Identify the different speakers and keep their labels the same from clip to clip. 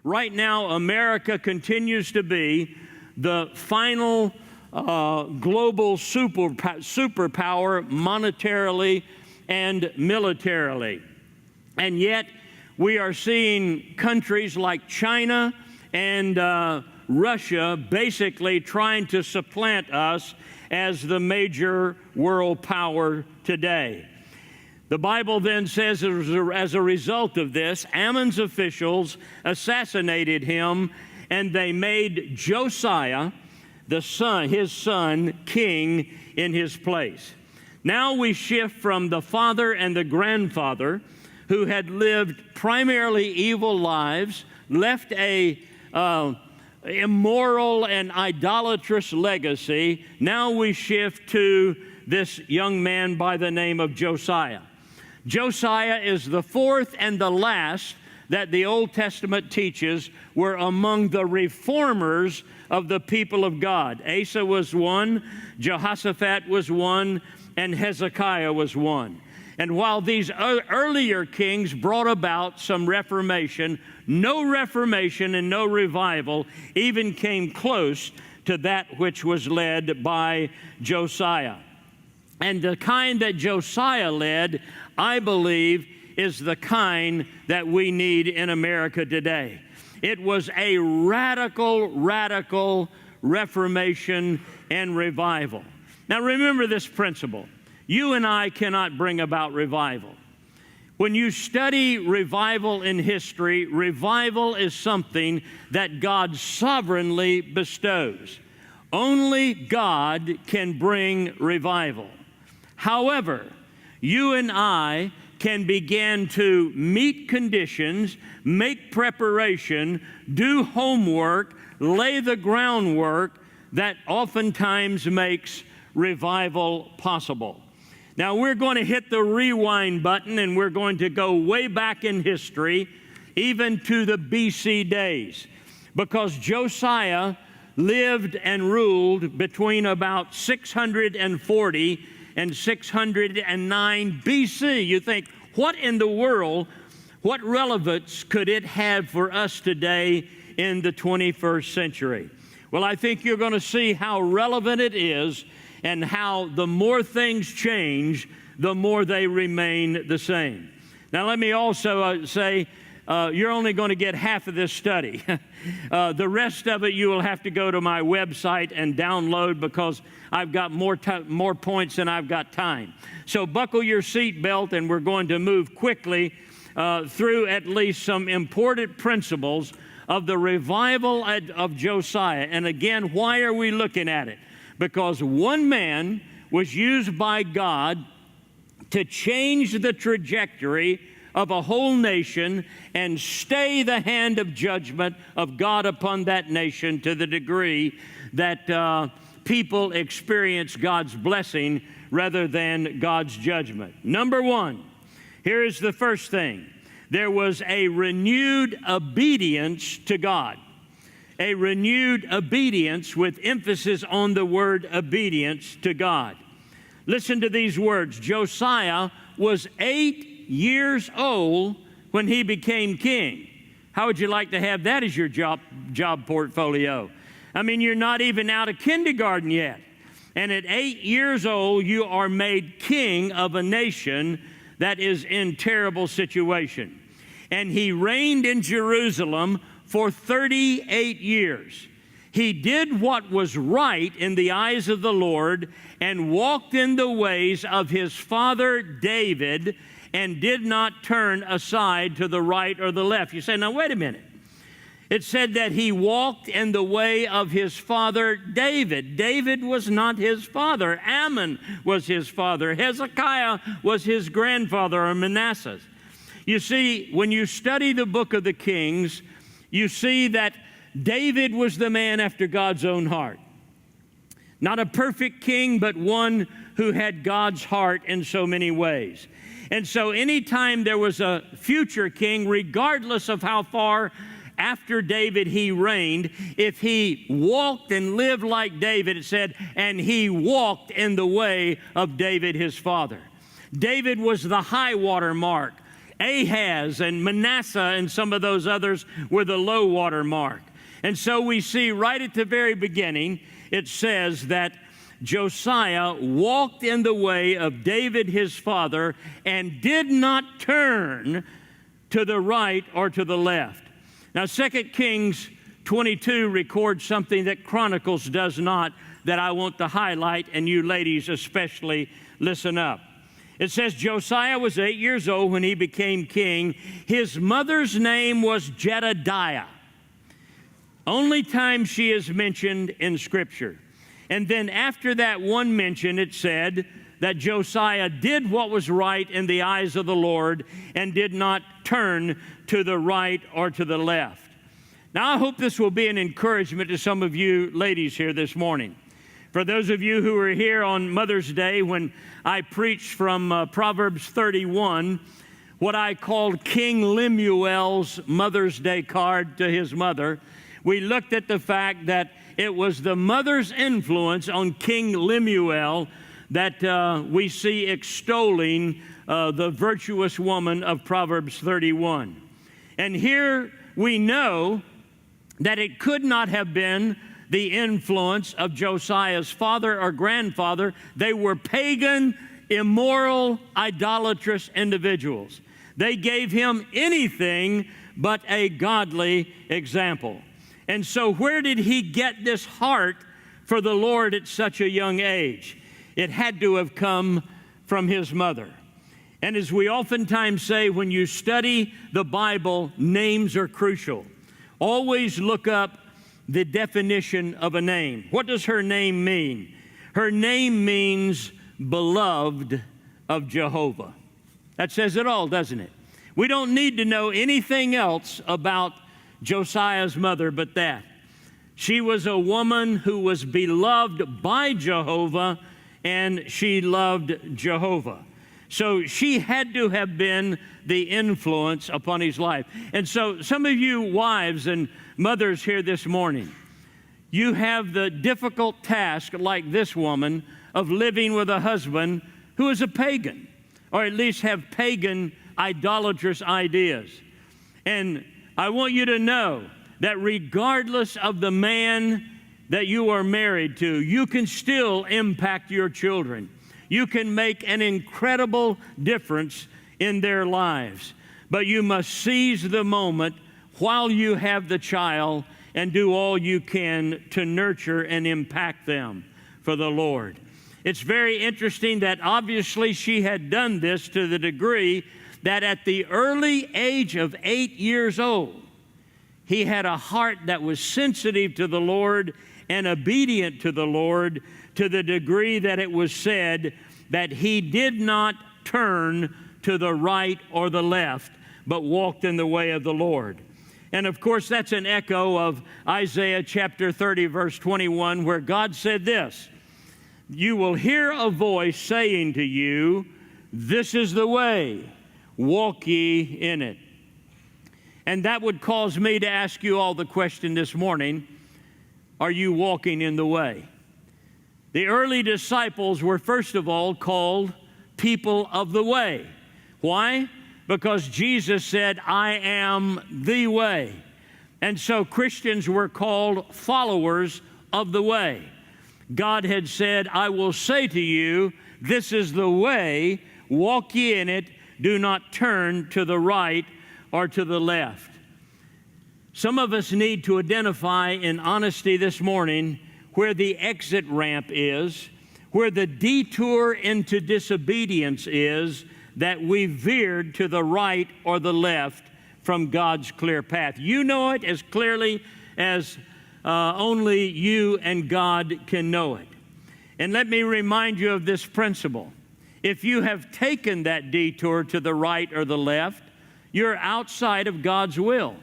Speaker 1: Right now, America continues to be the final global superpower monetarily and militarily. And yet, we are seeing countries like China and Russia basically trying to supplant us as the major world power today. The Bible then says, as a result of this, Ammon's officials assassinated him, and they made Josiah, his son, king in his place. Now we shift from the father and the grandfather, who had lived primarily evil lives, left a immoral and idolatrous legacy. Now we shift to this young man by the name of Josiah. Josiah is the fourth and the last that the Old Testament teaches were among the reformers of the people of God. Asa was one, Jehoshaphat was one, and Hezekiah was one. And while these earlier kings brought about some reformation, no reformation and no revival even came close to that which was led by Josiah. And the kind that Josiah led, I believe, is the kind that we need in America today. It was a radical reformation and revival. Now remember this principle. You and I cannot bring about revival. When you study revival in history, revival is something that God sovereignly bestows. Only God can bring revival. However, you and I can begin to meet conditions, make preparation, do homework, lay the groundwork that oftentimes makes revival possible. Now we're going to hit the rewind button, and we're going to go way back in history, even to the BC days, because Josiah lived and ruled between about 640 and 609 BC. You think, what in the world, what relevance could it have for us today in the 21st century? Well, I think you're going to see how relevant it is, and how the more things change, the more they remain the same. Now, let me also say, you're only going to get half of this study. The rest of it you will have to go to my website and download, because I've got more points than I've got time. So buckle your seatbelt, and we're going to move quickly through at least some important principles of the revival of Josiah. And again, why are we looking at it? Because one man was used by God to change the trajectory of a whole nation and stay the hand of judgment of God upon that nation to the degree that people experience God's blessing rather than God's judgment. Number one, here is the first thing. There was a renewed obedience to God. A renewed obedience, with emphasis on the word obedience to God. Listen to these words. Josiah was 8 years old when he became king. How would you like to have that as your job portfolio? I mean, you're not even out of kindergarten yet. And at 8 years old, you are made king of a nation that is in terrible situation. And he reigned in Jerusalem for 38 years. He did what was right in the eyes of the Lord and walked in the ways of his father David, and did not turn aside to the right or the left. You say, now wait a minute. It said that he walked in the way of his father David. David was not his father. Ammon was his father. Hezekiah was his grandfather, or Manasseh. You see, when you study the book of the Kings, you see that David was the man after God's own heart. Not a perfect king, but one who had God's heart in so many ways. And so anytime there was a future king, regardless of how far after David he reigned, if he walked and lived like David, it said, and he walked in the way of David his father. David was the high water mark. Ahaz and Manasseh and some of those others were the low water mark. And so we see right at the very beginning, it says that Josiah walked in the way of David his father and did not turn to the right or to the left. Now 2 Kings 22 records something that Chronicles does not, that I want to highlight, and you ladies especially listen up. It says Josiah was 8 years old when he became king. His mother's name was Jedediah. Only time she is mentioned in Scripture. And then after that one mention, it said that Josiah did what was right in the eyes of the Lord and did not turn to the right or to the left. Now, I hope this will be an encouragement to some of you ladies here this morning. For those of you who were here on Mother's Day when I preached from Proverbs 31, what I called King Lemuel's Mother's Day card to his mother, we looked at the fact that it was the mother's influence on King Lemuel that we see extolling the virtuous woman of Proverbs 31. And here we know that it could not have been the influence of Josiah's father or grandfather. They were pagan, immoral, idolatrous individuals. They gave him anything but a godly example. And so where did he get this heart for the Lord at such a young age? It had to have come from his mother. And as we oftentimes say, when you study the Bible, names are crucial. Always look up the definition of a name. What does her name mean? Her name means beloved of Jehovah. That says it all, doesn't it? We don't need to know anything else about Josiah's mother but that. She was a woman who was beloved by Jehovah, and she loved Jehovah. So she had to have been the influence upon his life. And so some of you wives and mothers here this morning, you have the difficult task, like this woman, of living with a husband who is a pagan, or at least have pagan, idolatrous ideas. And I want you to know that regardless of the man that you are married to, you can still impact your children. You can make an incredible difference in their lives. But you must seize the moment while you have the child and do all you can to nurture and impact them for the Lord. It's very interesting that obviously she had done this to the degree that at the early age of 8 years old, he had a heart that was sensitive to the Lord and obedient to the Lord, to the degree that it was said that he did not turn to the right or the left, but walked in the way of the Lord. And of course, that's an echo of Isaiah chapter 30, verse 21, where God said this, "You will hear a voice saying to you, 'This is the way, walk ye in it.'" And that would cause me to ask you all the question this morning, are you walking in the way? The early disciples were first of all called people of the way. Why? Because Jesus said, "I am the way." And so Christians were called followers of the way. God had said, "I will say to you, this is the way, walk ye in it, do not turn to the right or to the left." Some of us need to identify in honesty this morning where the exit ramp is, where the detour into disobedience is, that we veered to the right or the left from God's clear path. You know it as clearly as only you and God can know it. And let me remind you of this principle. If you have taken that detour to the right or the left, you're outside of God's will.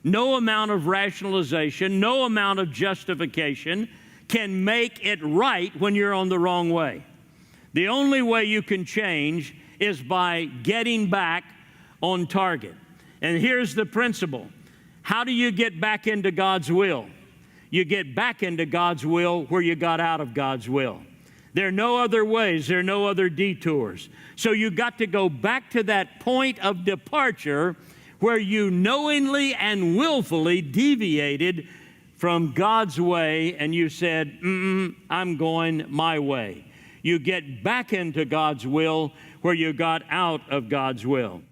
Speaker 1: No amount of rationalization, no amount of justification can make it right when you're on the wrong way. The only way you can change is by getting back on target. And here's the principle. How do you get back into God's will? You get back into God's will where you got out of God's will. There are no other ways. There are no other detours. So you got to go back to that point of departure where you knowingly and willfully deviated from God's way and you said, I'm going my way. You get back into God's will where you got out of God's will.